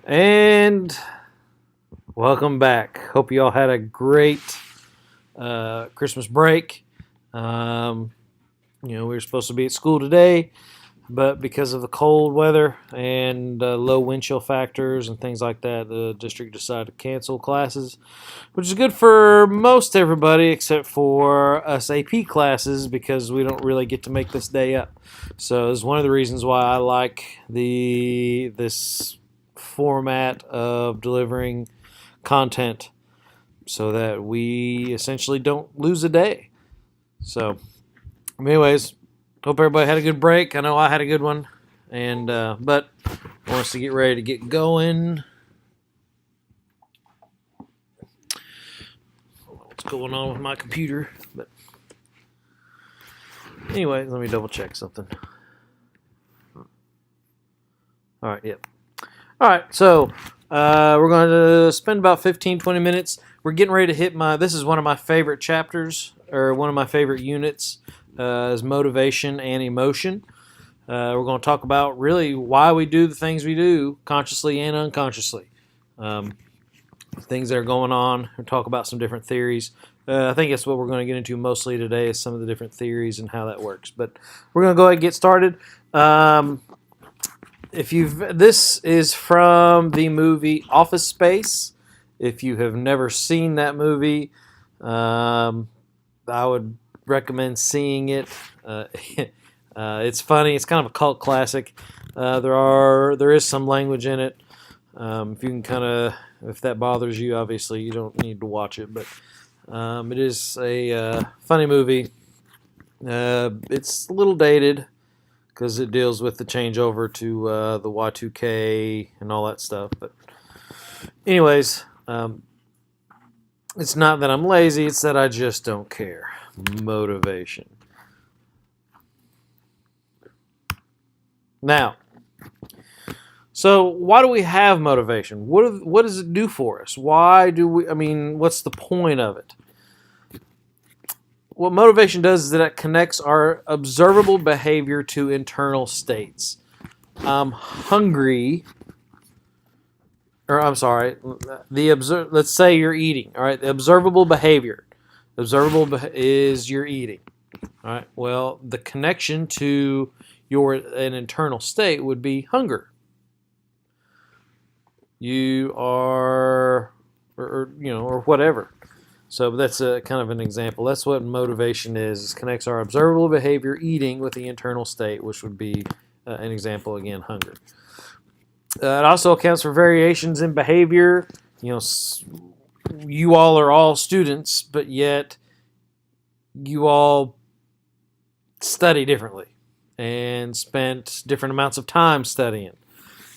And welcome back. Hope you all had a great Christmas break. We were supposed to be at school today, but because of the cold weather and low wind chill factors and things like that, the district decided to cancel classes, which is good for most everybody except for us AP classes because we don't really get to make this day up. So it's one of the reasons why I like this format of delivering content so that we essentially don't lose a day. So, anyways, hope everybody had a good break. I know I had a good one, and but I want us to get ready to get going. What's going on with my computer? But anyway, let me double check something. All right, yep. All right, so we're going to spend about 15-20 minutes. We're getting ready to hit this is one of my favorite chapters, or one of my favorite units, is motivation and emotion. We're going to talk about really why we do the things we do, consciously and unconsciously. Things that are going on. We'll talk about some different theories. I think that's what we're going to get into mostly today is some of the different theories and how that works. But we're going to go ahead and get started. This is from the movie Office Space. If you have never seen that movie, I would recommend seeing it. It's funny. It's kind of a cult classic. There is some language in it. If that bothers you, obviously you don't need to watch it. But it is a funny movie. It's a little dated, because it deals with the changeover to the Y2K and all that stuff. But anyways, it's not that I'm lazy, it's that I just don't care. Motivation. Now, so why do we have motivation? What does it do for us? What's the point of it? What motivation does is that it connects our observable behavior to internal states. I'm hungry, let's say you're eating. All right, the observable behavior. Is you're eating. All right. Well, the connection to an internal state would be hunger. You are, or whatever. So that's a kind of an example. That's what motivation is. It connects our observable behavior, eating, with the internal state, which would be an example, again, hunger. It also accounts for variations in behavior. You all are all students, but yet you all study differently and spent different amounts of time studying.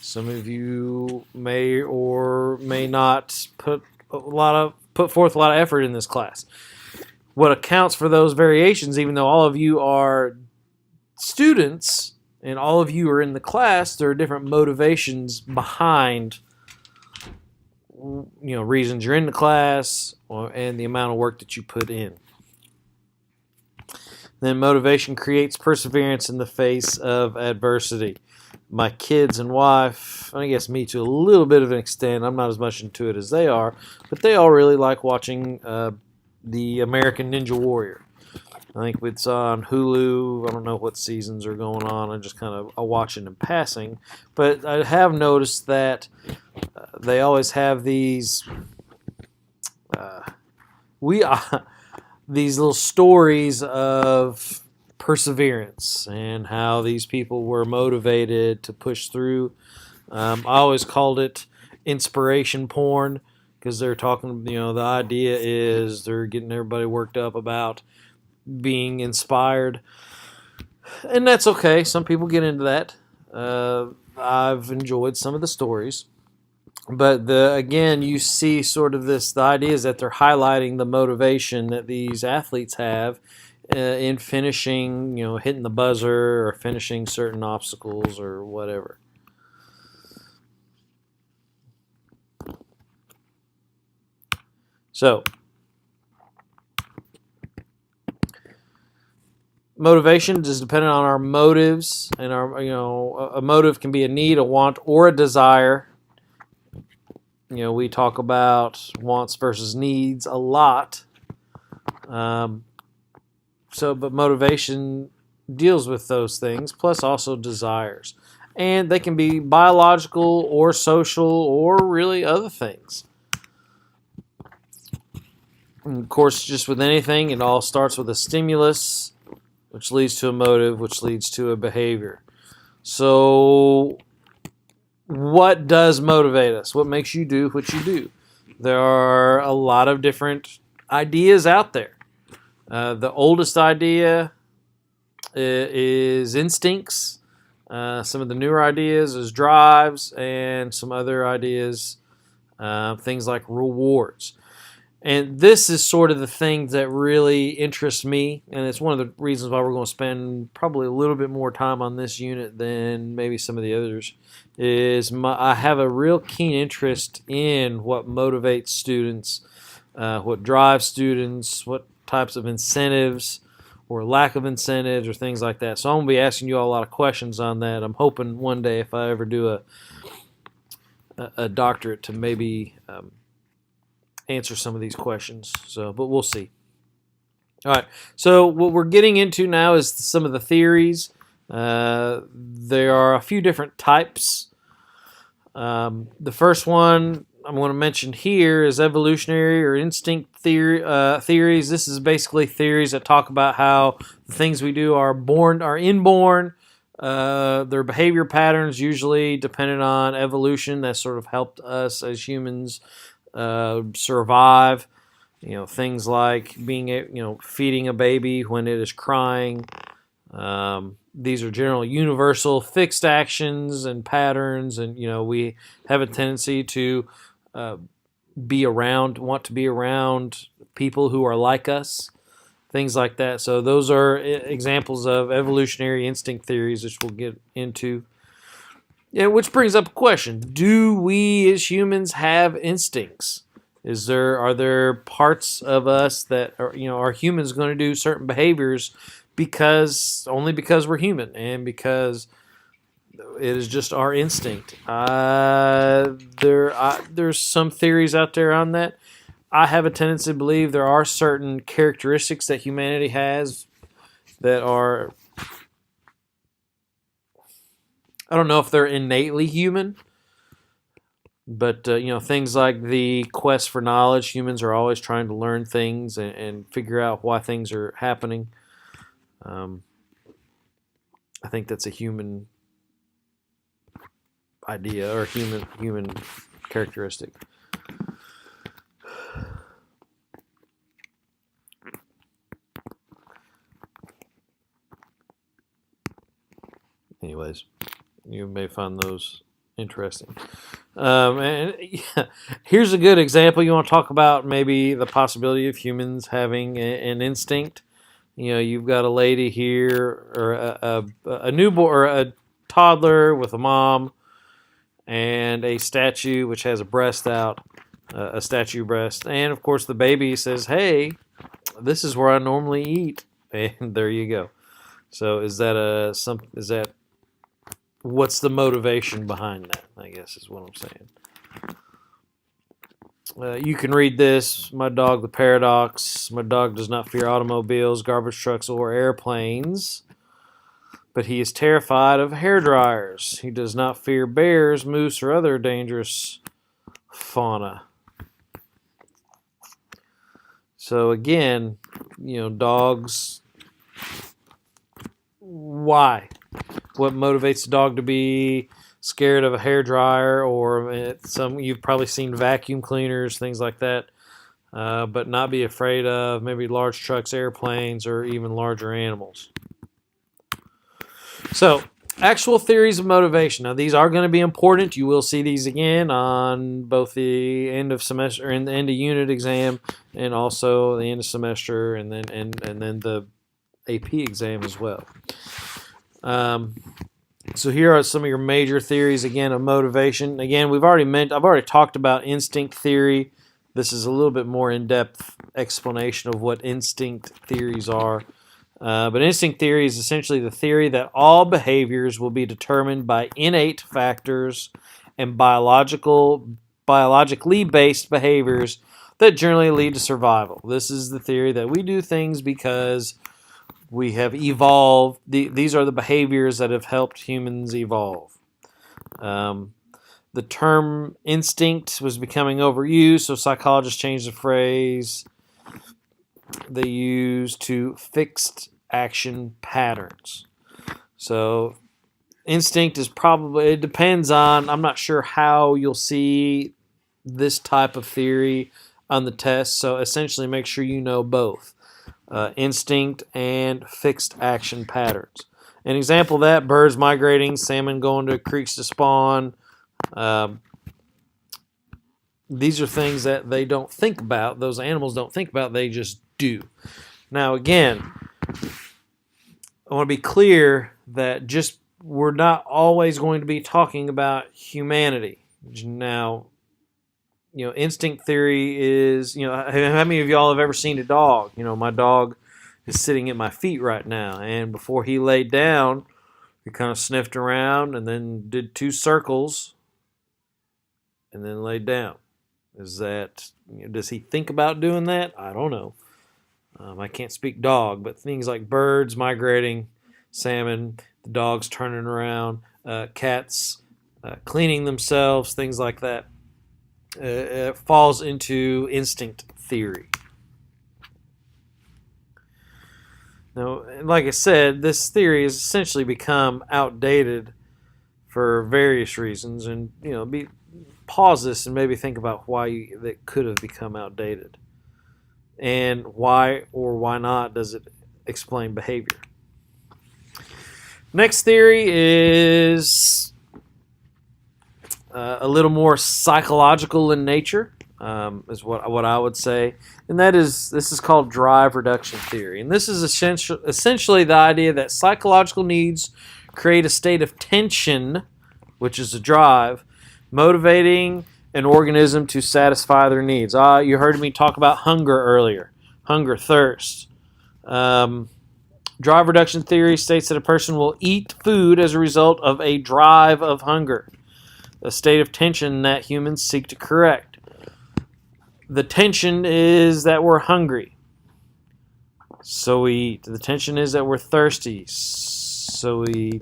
Some of you may or may not put forth a lot of effort in this class. What accounts for those variations, even though all of you are students and all of you are in the class, there are different motivations behind reasons you're in the class and the amount of work that you put in. Then motivation creates perseverance in the face of adversity. My kids and wife, I guess me to a little bit of an extent, I'm not as much into it as they are, but they all really like watching the American Ninja Warrior. I think it's on Hulu. I don't know what seasons are going on. I just kind of watch it in passing. But I have noticed that they always have these these little stories of perseverance and how these people were motivated to push through. I always called it inspiration porn because they're talking, the idea is they're getting everybody worked up about being inspired. And that's okay. Some people get into that. I've enjoyed some of the stories. But again, you see sort of the idea is that they're highlighting the motivation that these athletes have in finishing, hitting the buzzer or finishing certain obstacles or whatever. So, motivation is dependent on our motives, and a motive can be a need, a want, or a desire. We talk about wants versus needs a lot. But motivation deals with those things, plus also desires. And they can be biological or social or really other things. And of course, just with anything, it all starts with a stimulus, which leads to a motive, which leads to a behavior. So, what does motivate us? What makes you do what you do? There are a lot of different ideas out there. The oldest idea is instincts. Some of the newer ideas is drives, and some other ideas, things like rewards. And this is sort of the thing that really interests me, and it's one of the reasons why we're going to spend probably a little bit more time on this unit than maybe some of the others, I have a real keen interest in what motivates students, what drives students, what types of incentives or lack of incentives or things like that. So I'm going to be asking you all a lot of questions on that. I'm hoping one day if I ever do a doctorate to maybe answer some of these questions. But we'll see. All right. So what we're getting into now is some of the theories. There are a few different types. The first one I'm going to mention here is evolutionary or instinct theories. This is basically theories that talk about how the things we do are inborn. Their behavior patterns usually dependent on evolution that sort of helped us as humans survive. Things like feeding a baby when it is crying. These are generally universal fixed actions and patterns, and we have a tendency to want to be around people who are like us, things like that. So those are examples of evolutionary instinct theories, which we'll get into. Yeah, which brings up a question: do we as humans have instincts? Are there parts of us that are humans going to do certain behaviors only because we're human and because it is just our instinct? There's some theories out there on that. I have a tendency to believe there are certain characteristics that humanity has that are, I don't know if they're innately human, but things like the quest for knowledge. Humans are always trying to learn things and figure out why things are happening. I think that's a human idea or human characteristic. Anyways, you may find those interesting. And yeah, here's a good example. You want to talk about maybe the possibility of humans having an instinct. You've got a lady here, or a newborn, or a toddler with a mom, and a statue which has a breast out, a statue breast, and of course the baby says, "Hey, this is where I normally eat," and there you go. So is that what's the motivation behind that? I guess is what I'm saying. You can read this. My dog, the paradox. My dog does not fear automobiles, garbage trucks, or airplanes, but he is terrified of hair dryers. He does not fear bears, moose, or other dangerous fauna. So again, dogs. Why? What motivates the dog to be scared of a hair dryer, or you've probably seen vacuum cleaners, things like that, but not be afraid of maybe large trucks, airplanes, or even larger animals. So, actual theories of motivation. Now, these are going to be important. You will see these again on both the end of semester and the end of unit exam, and also the end of semester, and then the AP exam as well. So here are some of your major theories again of motivation. Again, I've already talked about instinct theory. This is a little bit more in-depth explanation of what instinct theories are. But instinct theory is essentially the theory that all behaviors will be determined by innate factors and biological biologically based behaviors that generally lead to survival. This is the theory that we do things because we have evolved. These are the behaviors that have helped humans evolve. The term instinct was becoming overused, so psychologists changed the phrase they use to fixed action patterns. So instinct is probably, it depends on, I'm not sure how you'll see this type of theory on the test, so essentially make sure you know both instinct and fixed action patterns. An example of that: birds migrating, salmon going to creeks to spawn. These are things that they don't think about. Those animals don't think about. They just do. Now, again, I want to be clear that we're not always going to be talking about humanity. Now, instinct theory is, how many of y'all have ever seen a dog? My dog is sitting at my feet right now, and before he laid down, he kind of sniffed around and then did 2 circles and then laid down. Does he think about doing that? I don't know. I can't speak dog, but things like birds migrating, salmon, the dogs turning around, cats cleaning themselves, things like that, it falls into instinct theory. Now, like I said, this theory has essentially become outdated for various reasons, and pause this and maybe think about why that could have become outdated, and why or why not does it explain behavior. Next theory is a little more psychological in nature, is what I would say, and this is called drive reduction theory. And this is essentially the idea that psychological needs create a state of tension, which is a drive, motivating an organism to satisfy their needs. You heard me talk about hunger earlier. Hunger, thirst. Drive reduction theory states that a person will eat food as a result of a drive of hunger, a state of tension that humans seek to correct. The tension is that we're hungry, so we eat. The tension is that we're thirsty, so we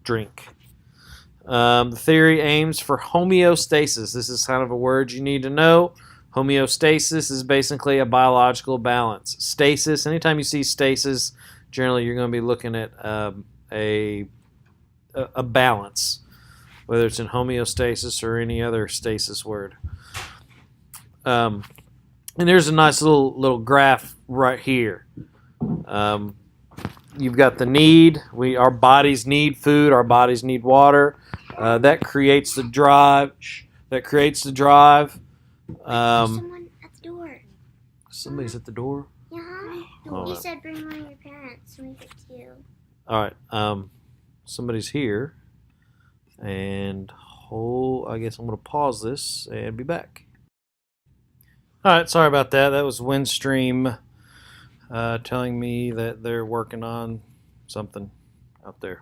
drink. The theory aims for homeostasis. This is kind of a word you need to know. Homeostasis is basically a biological balance. Stasis, anytime you see stasis, generally you're going to be looking at a balance, whether it's in homeostasis or any other stasis word. And there's a nice little graph right here. You've got the need. Our bodies need food. Our bodies need water. That creates the drive. Someone at the door. Somebody's at the door? Yeah. You said bring one of your parents to make it to you. All right. Somebody's here. And I guess I'm going to pause this and be back. All right. Sorry about that. That was Windstream telling me that they're working on something out there,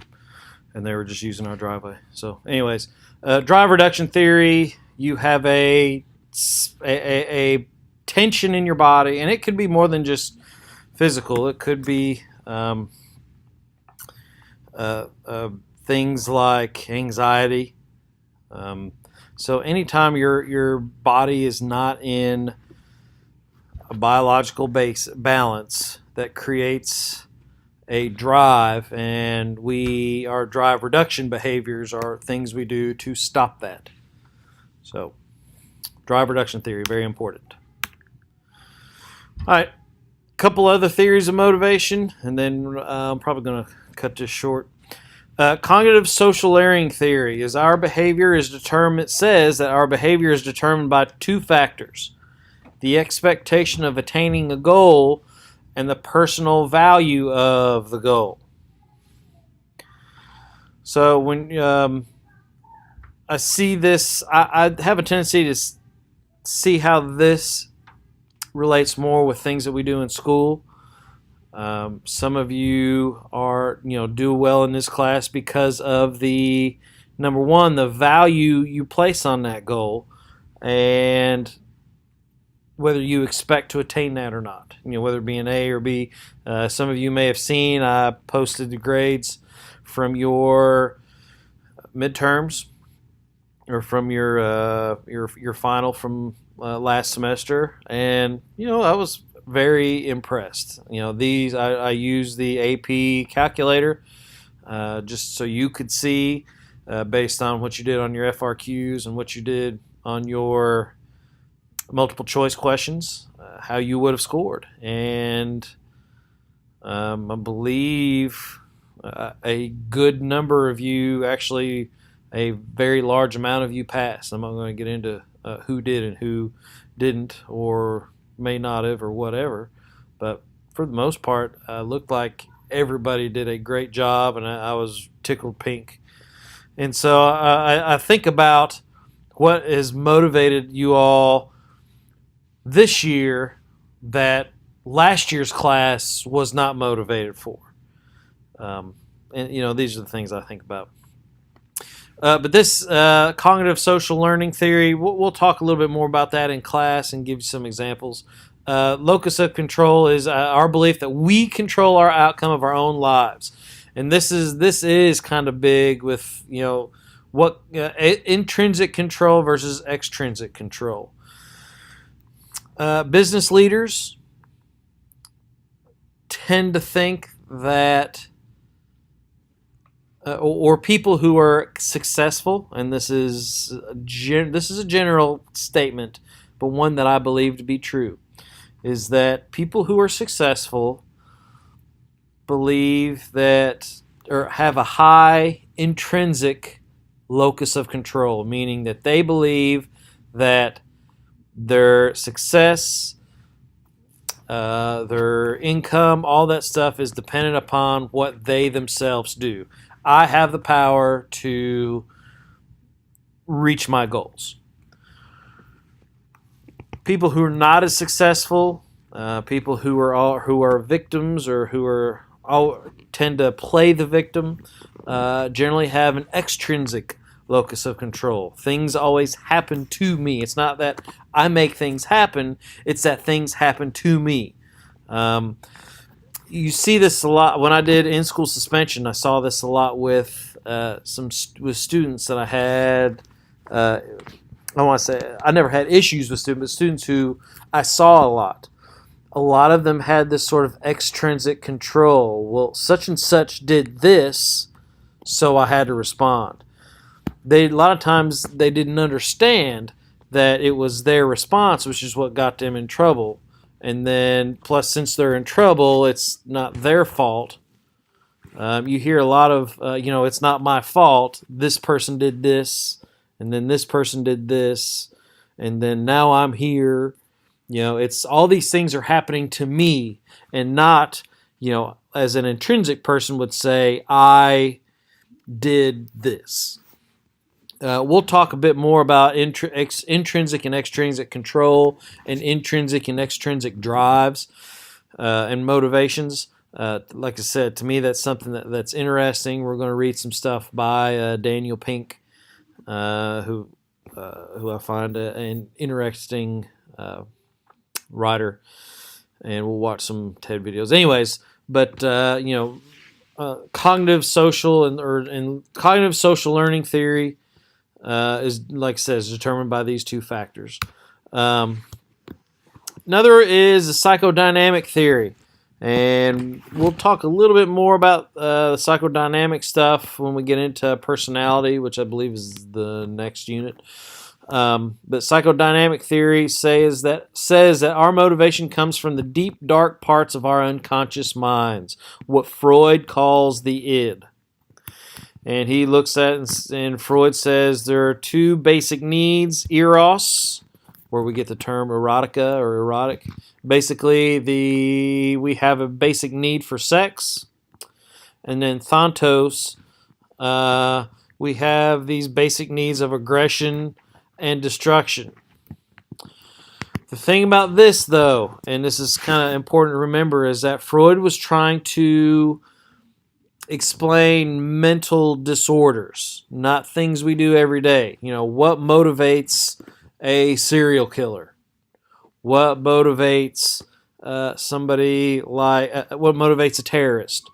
and they were just using our driveway. So anyways, drive reduction theory, you have a tension in your body, and it could be more than just physical. It could be things like anxiety. So anytime your body is not in a biological balance, that creates a drive, and our drive reduction behaviors are things we do to stop that. So drive reduction theory, very important. All right, a couple other theories of motivation, and then I'm probably going to cut this short. Cognitive social layering theory is it says that our behavior is determined by 2 factors: the expectation of attaining a goal and the personal value of the goal. So when I see this, I have a tendency to see how this relates more with things that we do in school. Some of you do well in this class because of number one, the value you place on that goal. and whether you expect to attain that or not. Whether it be an A or B. Some of you may have seen I posted the grades from your midterms or from your final from last semester, and I was very impressed. These I used the AP calculator just so you could see based on what you did on your FRQs and what you did on your multiple choice questions, how you would have scored. And I believe a good number of you, actually a very large amount of you, passed. I'm not going to get into who did and who didn't or may not have or whatever, but for the most part, looked like everybody did a great job, and I was tickled pink. And so I think about what has motivated you all this year that last year's class was not motivated for. And these are the things I think about. But this cognitive social learning theory, we'll talk a little bit more about that in class and give you some examples. Locus of control is our belief that we control our outcome of our own lives, and this is kind of big with what intrinsic control versus extrinsic control. Business leaders tend to think that, or people who are successful, and this is a general statement, but one that I believe to be true, is that people who are successful believe that, or have a high intrinsic locus of control, meaning that they believe that their success, their income, all that stuff is dependent upon what they themselves do. I have the power to reach my goals. People who are not as successful, people who are victims or tend to play the victim, generally have an extrinsic locus of control. Things always happen to me. It's not that I make things happen, it's that things happen to me. You see this a lot when I did in-school suspension. I saw this a lot with students that I had. I want to say I never had issues with students, but students who I saw a lot. A lot of them had this sort of extrinsic control. Well, such and such did this, so I had to respond. A lot of times they didn't understand that it was their response, which is what got them in trouble. And then, plus, since they're in trouble, it's not their fault. You hear a lot of, it's not my fault. This person did this, and then this person did this, and then now I'm here. It's all these things are happening to me, and not, as an intrinsic person would say, I did this. We'll talk a bit more about intrinsic and extrinsic control and intrinsic and extrinsic drives and motivations. Like I said, to me, that's something that's interesting. We're going to read some stuff by Daniel Pink, who I find an interesting writer, and we'll watch some TED videos. Anyways, but cognitive social and cognitive social learning theory is, like I said, is determined by these two factors. Another is the psychodynamic theory, and we'll talk a little bit more about the psychodynamic stuff when we get into personality, which I believe is the next unit. But psychodynamic theory says that our motivation comes from the deep, dark parts of our unconscious minds, what Freud calls the id. And he looks at, and Freud says there are two basic needs: eros, where we get the term erotica or erotic. Basically, we have a basic need for sex, and then thanatos, we have these basic needs of aggression and destruction. The thing about this, though, and this is kind of important to remember, is that Freud was trying to explain mental disorders, not things we do every day. What motivates a serial killer? What motivates somebody like what motivates a terrorist?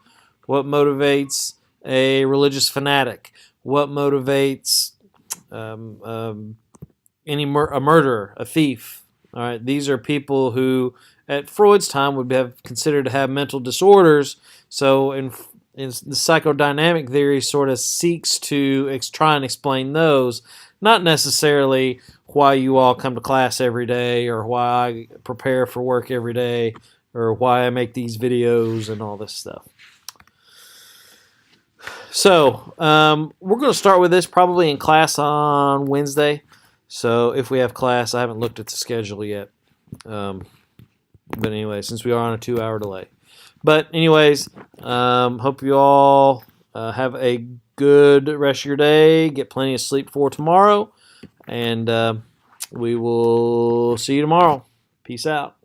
What motivates a religious fanatic? What motivates a murderer, a thief? All right, these are people who, at Freud's time, would have considered to have mental disorders. So, in the psychodynamic theory, sort of seeks to try and explain those, not necessarily why you all come to class every day, or why I prepare for work every day, or why I make these videos and all this stuff. So, we're going to start with this probably in class on Wednesday. So, if we have class, I haven't looked at the schedule yet. But anyway, since we are on a 2-hour delay. But anyways, hope you all have a good rest of your day. Get plenty of sleep for tomorrow. And we will see you tomorrow. Peace out.